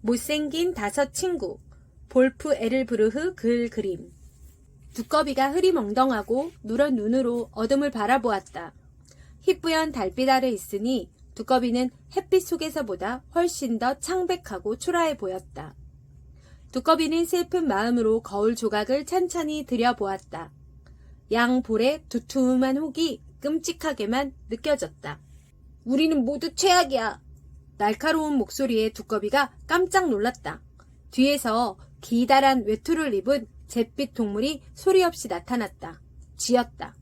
못생긴 5 친구 볼프 에르브르흐 글 그림. 두꺼비가 흐리멍덩하고 누런 눈으로 어둠을 바라보았다. 희뿌연 달빛 아래 있으니 두꺼비는 햇빛 속에서보다 훨씬 더 창백하고 초라해 보였다. 두꺼비는 슬픈 마음으로 거울 조각을 찬찬히 들여보았다. 양 볼에 두툼한 혹이 끔찍하게만 느껴졌다. 우리는 모두 최악이야. 날카로운 목소리에 두꺼비가 깜짝 놀랐다. 뒤에서 기다란 외투를 입은 잿빛 동물이 소리 없이 나타났다. 쥐였다.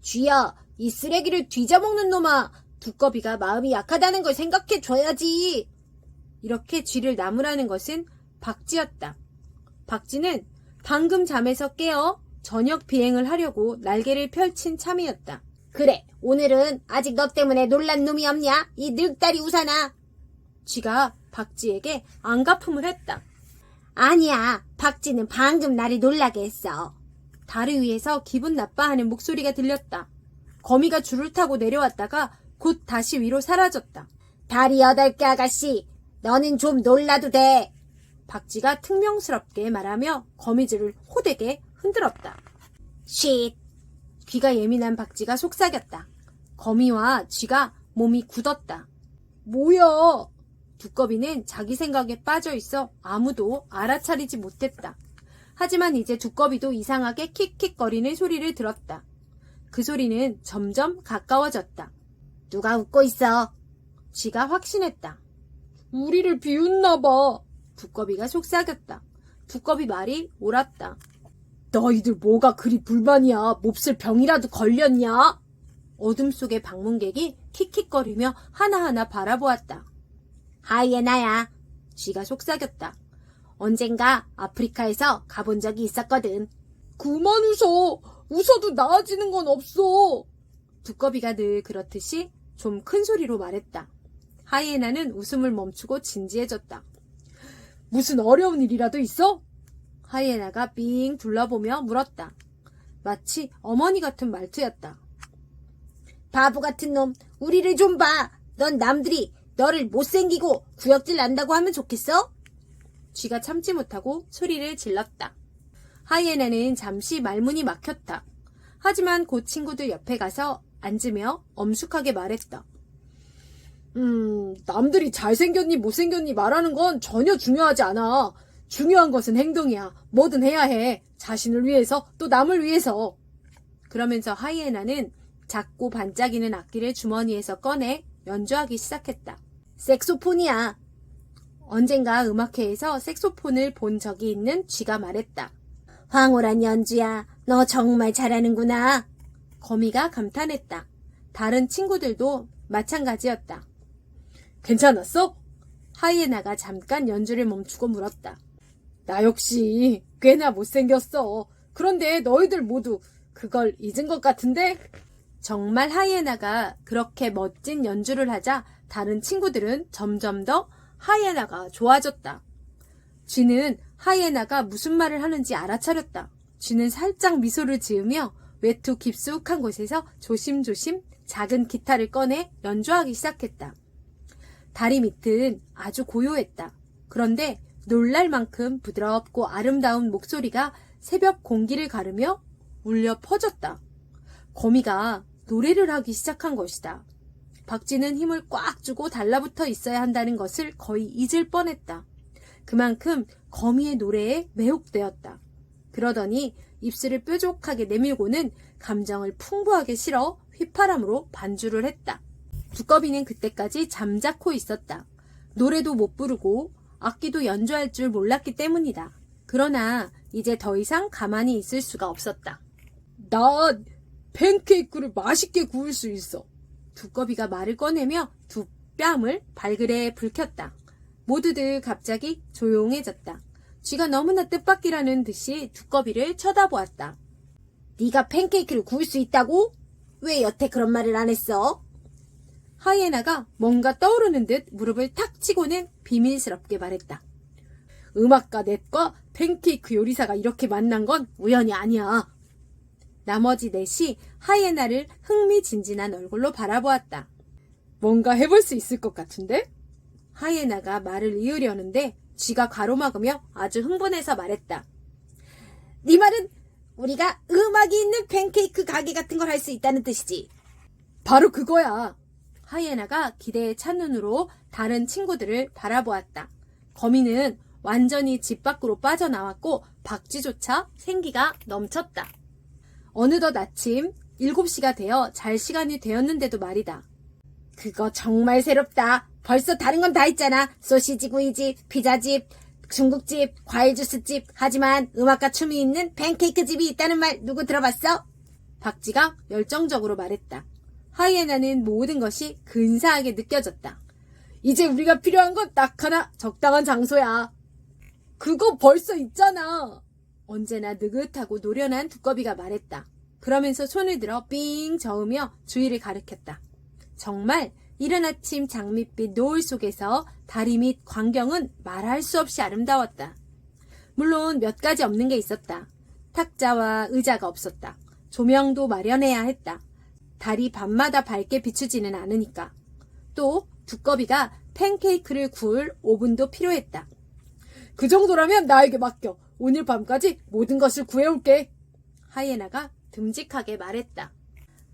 쥐야, 이 쓰레기를 뒤져먹는 놈아. 두꺼비가 마음이 약하다는 걸 생각해줘야지. 이렇게 쥐를 나무라는 것은 박쥐였다. 박쥐는 방금 잠에서 깨어 저녁 비행을 하려고 날개를 펼친 참이었다. 그래, 오늘은 아직 너 때문에 놀란 놈이 없냐? 이 늙다리 우사나. 쥐가 박쥐에게 안가품을 했다. 아니야, 박쥐는 방금 나를 놀라게 했어. 다리 위에서 기분 나빠하는 목소리가 들렸다. 거미가 줄을 타고 내려왔다가 곧 다시 위로 사라졌다. 다리 8개 아가씨, 너는 좀 놀라도 돼. 박쥐가 퉁명스럽게 말하며 거미줄을 호되게 흔들었다. 쉿. 귀가 예민한 박쥐가 속삭였다. 거미와 쥐가 몸이 굳었다. 뭐야? 두꺼비는 자기 생각에 빠져 있어 아무도 알아차리지 못했다. 하지만 이제 두꺼비도 이상하게 킥킥거리는 소리를 들었다. 그 소리는 점점 가까워졌다. 누가 웃고 있어? 쥐가 확신했다. 우리를 비웃나 봐. 두꺼비가 속삭였다. 두꺼비 말이 옳았다. 너희들 뭐가 그리 불만이야? 몹쓸 병이라도 걸렸냐? 어둠 속의 방문객이 킥킥거리며 하나하나 바라보았다. 하이에나야. 쥐가 속삭였다. 언젠가 아프리카에서 가본 적이 있었거든. 그만 웃어. 웃어도 나아지는 건 없어. 두꺼비가 늘 그렇듯이 좀 큰 소리로 말했다. 하이에나는 웃음을 멈추고 진지해졌다. 무슨 어려운 일이라도 있어? 하이에나가 빙 둘러보며 물었다. 마치 어머니 같은 말투였다. 바보 같은 놈, 우리를 좀 봐. 넌 남들이 너를 못생기고 구역질 난다고 하면 좋겠어? 쥐가 참지 못하고 소리를 질렀다. 하이에나는 잠시 말문이 막혔다. 하지만 그 친구들 옆에 가서 앉으며 엄숙하게 말했다. 남들이 잘생겼니 못생겼니 말하는 건 전혀 중요하지 않아. 중요한 것은 행동이야. 뭐든 해야 해. 자신을 위해서 또 남을 위해서. 그러면서 하이에나는 작고 반짝이는 악기를 주머니에서 꺼내 연주하기 시작했다. 색소폰이야. 언젠가 음악회에서 색소폰을 본 적이 있는 쥐가 말했다. 황홀한 연주야. 너 정말 잘하는구나. 거미가 감탄했다. 다른 친구들도 마찬가지였다. 괜찮았어? 하이에나가 잠깐 연주를 멈추고 물었다. 나 역시 꽤나 못생겼어. 그런데 너희들 모두 그걸 잊은 것 같은데? 정말 하이에나가 그렇게 멋진 연주를 하자 다른 친구들은 점점 더 하이에나가 좋아졌다. 쥐는 하이에나가 무슨 말을 하는지 알아차렸다. 쥐는 살짝 미소를 지으며 외투 깊숙한 곳에서 조심조심 작은 기타를 꺼내 연주하기 시작했다. 다리 밑은 아주 고요했다. 그런데 놀랄 만큼 부드럽고 아름다운 목소리가 새벽 공기를 가르며 울려 퍼졌다. 거미가 노래를 하기 시작한 것이다. 박쥐는 힘을 꽉 주고 달라붙어 있어야 한다는 것을 거의 잊을 뻔했다. 그만큼 거미의 노래에 매혹되었다. 그러더니 입술을 뾰족하게 내밀고는 감정을 풍부하게 실어 휘파람으로 반주를 했다. 두꺼비는 그때까지 잠자코 있었다. 노래도 못 부르고 악기도 연주할 줄 몰랐기 때문이다. 그러나 이제 더 이상 가만히 있을 수가 없었다. 나 팬케이크를 맛있게 구울 수 있어. 두꺼비가 말을 꺼내며 두 뺨을 발그레 불켰다. 모두들 갑자기 조용해졌다. 쥐가 너무나 뜻밖이라는 듯이 두꺼비를 쳐다보았다. 네가 팬케이크를 구울 수 있다고? 왜 여태 그런 말을 안 했어? 하이에나가 뭔가 떠오르는 듯 무릎을 탁 치고는 비밀스럽게 말했다. 음악가 넷과 팬케이크 요리사가 이렇게 만난 건 우연이 아니야. 나머지 넷이 하이에나를 흥미진진한 얼굴로 바라보았다. 뭔가 해볼 수 있을 것 같은데? 하이에나가 말을 이으려는데 쥐가 가로막으며 아주 흥분해서 말했다. 네 말은 우리가 음악이 있는 팬케이크 가게 같은 걸 할 수 있다는 뜻이지. 바로 그거야. 하이에나가 기대에 찬 눈으로 다른 친구들을 바라보았다. 거미는 완전히 집 밖으로 빠져나왔고 박쥐조차 생기가 넘쳤다. 어느덧 아침 7시가 되어 잘 시간이 되었는데도 말이다. 그거 정말 새롭다. 벌써 다른 건 다 있잖아. 소시지 구이집, 피자집, 중국집, 과일주스집. 하지만 음악과 춤이 있는 팬케이크 집이 있다는 말 누구 들어봤어? 박쥐가 열정적으로 말했다. 하이에나는 모든 것이 근사하게 느껴졌다. 이제 우리가 필요한 건 딱 하나, 적당한 장소야. 그거 벌써 있잖아. 언제나 느긋하고 노련한 두꺼비가 말했다. 그러면서 손을 들어 삥 저으며 주위를 가리켰다. 정말 이른 아침 장밋빛 노을 속에서 다리 및 광경은 말할 수 없이 아름다웠다. 물론 몇 가지 없는 게 있었다. 탁자와 의자가 없었다. 조명도 마련해야 했다. 달이 밤마다 밝게 비추지는 않으니까. 또 두꺼비가 팬케이크를 구울 오븐도 필요했다. 그 정도라면 나에게 맡겨. 오늘 밤까지 모든 것을 구해올게. 하이에나가 듬직하게 말했다.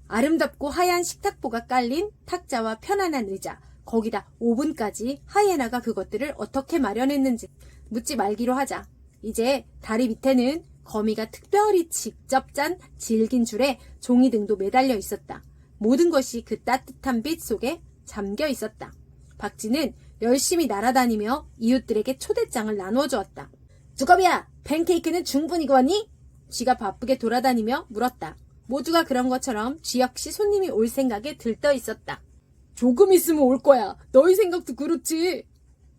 아름답고 하얀 식탁보가 깔린 탁자와 편안한 의자, 거기다 오븐까지 하이에나가 그것들을 어떻게 마련했는지 묻지 말기로 하자. 이제 다리 밑에는 거미가 특별히 직접 짠 질긴 줄에 종이 등도 매달려 있었다. 모든 것이 그 따뜻한 빛 속에 잠겨 있었다. 박쥐는 열심히 날아다니며 이웃들에게 초대장을 나누어 주었다. 두꺼비야, 팬케이크는 충분히 구웠니? 쥐가 바쁘게 돌아다니며 물었다. 모두가 그런 것처럼 쥐 역시 손님이 올 생각에 들떠 있었다. 조금 있으면 올 거야. 너희 생각도 그렇지.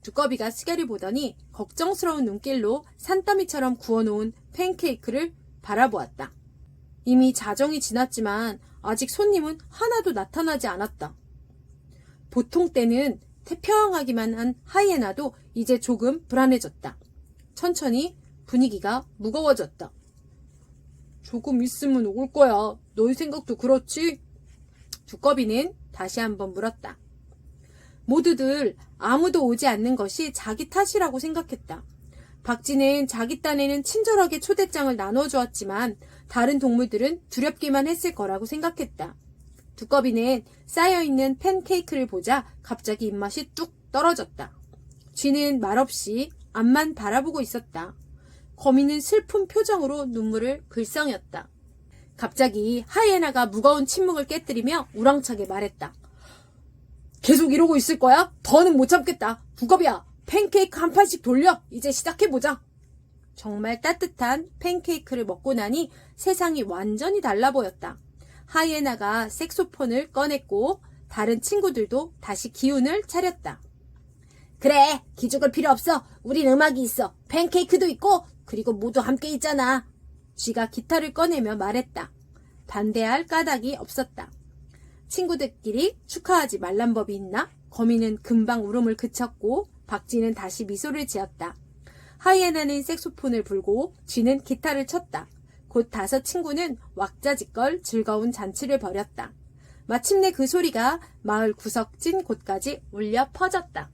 두꺼비가 시계를 보더니 걱정스러운 눈길로 산더미처럼 구워놓은 팬케이크를 바라보았다. 이미 자정이 지났지만 아직 손님은 하나도 나타나지 않았다. 보통 때는 태평하기만 한 하이에나도 이제 조금 불안해졌다. 천천히 분위기가 무거워졌다. 조금 있으면 올 거야. 너희 생각도 그렇지? 두꺼비는 다시 한번 물었다. 모두들 아무도 오지 않는 것이 자기 탓이라고 생각했다. 박쥐는 자기 딴에는 친절하게 초대장을 나눠주었지만 다른 동물들은 두렵기만 했을 거라고 생각했다. 두꺼비는 쌓여있는 팬케이크를 보자 갑자기 입맛이 뚝 떨어졌다. 쥐는 말없이 앞만 바라보고 있었다. 거미는 슬픈 표정으로 눈물을 글썽였다. 갑자기 하이에나가 무거운 침묵을 깨뜨리며 우렁차게 말했다. 계속 이러고 있을 거야? 더는 못 참겠다. 두꺼비야, 팬케이크 한 판씩 돌려. 이제 시작해보자. 정말 따뜻한 팬케이크를 먹고 나니 세상이 완전히 달라 보였다. 하이에나가 색소폰을 꺼냈고 다른 친구들도 다시 기운을 차렸다. 그래, 기죽을 필요 없어. 우린 음악이 있어. 팬케이크도 있고 그리고 모두 함께 있잖아. 쥐가 기타를 꺼내며 말했다. 반대할 까닭이 없었다. 친구들끼리 축하하지 말란 법이 있나? 거미는 금방 울음을 그쳤고 박쥐는 다시 미소를 지었다. 하이에나는 색소폰을 불고 쥐는 기타를 쳤다. 곧 5 친구는 왁자지껄 즐거운 잔치를 벌였다. 마침내 그 소리가 마을 구석진 곳까지 울려 퍼졌다.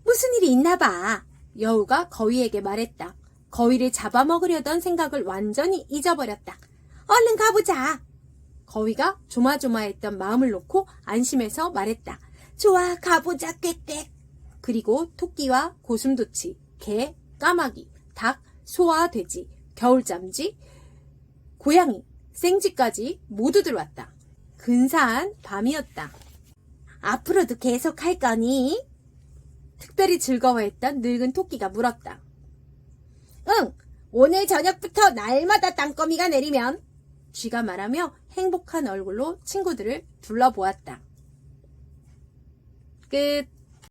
무슨 일이 있나 봐. 여우가 거위에게 말했다. 거위를 잡아먹으려던 생각을 완전히 잊어버렸다. 얼른 가보자. 거위가 조마조마했던 마음을 놓고 안심해서 말했다. 좋아, 가보자, 꽥꽥. 그리고 토끼와 고슴도치, 개, 까마귀, 닭, 소와 돼지, 겨울잠쥐, 고양이, 생쥐까지 모두 들어왔다. 근사한 밤이었다. 앞으로도 계속 할 거니? 특별히 즐거워했던 늙은 토끼가 물었다. 응, 오늘 저녁부터 날마다 땅거미가 내리면. 쥐가 말하며 행복한 얼굴로 친구들을 둘러보았다. 끝.